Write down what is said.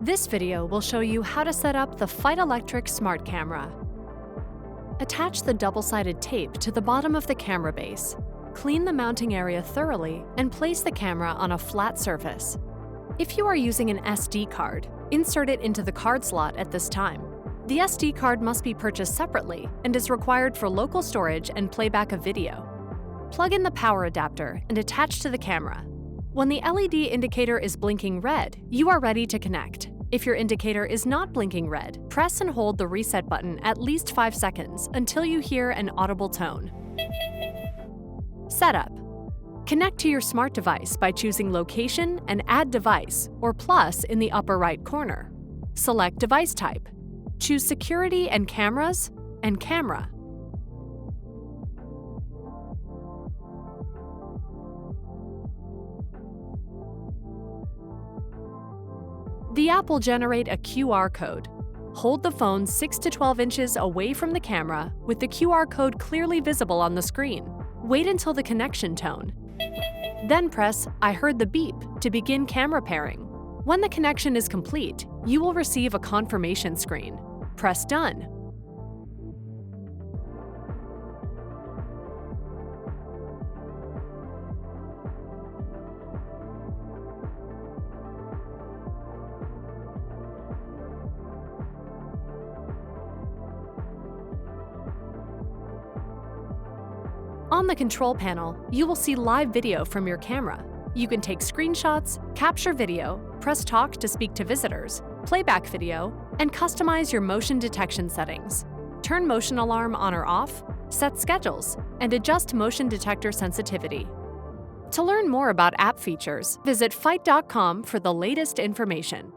This video will show you how to set up the Feit electric smart camera. Attach the double-sided tape to the bottom of the camera base. Clean the mounting area thoroughly and place the camera on a flat surface. If you are using an SD card, insert it into the card slot at this time. The SD card must be purchased separately and is required for local storage and playback of video. Plug in the power adapter and attach to the camera. When the LED indicator is blinking red, you are ready to connect. If your indicator is not blinking red, press and hold the reset button at least 5 seconds until you hear an audible tone. Setup. Connect to your smart device by choosing Location and Add Device or plus in the upper right corner. Select Device Type. Choose Security and Cameras and Camera. The app will generate a QR code. Hold the phone 6 to 12 inches away from the camera with the QR code clearly visible on the screen. Wait until the connection tone. Then press I heard the beep to begin camera pairing. When the connection is complete, you will receive a confirmation screen. Press Done. On the control panel, you will see live video from your camera. You can take screenshots, capture video, press talk to speak to visitors, playback video, and customize your motion detection settings. Turn motion alarm on or off, set schedules, and adjust motion detector sensitivity. To learn more about app features, visit feit.com for the latest information.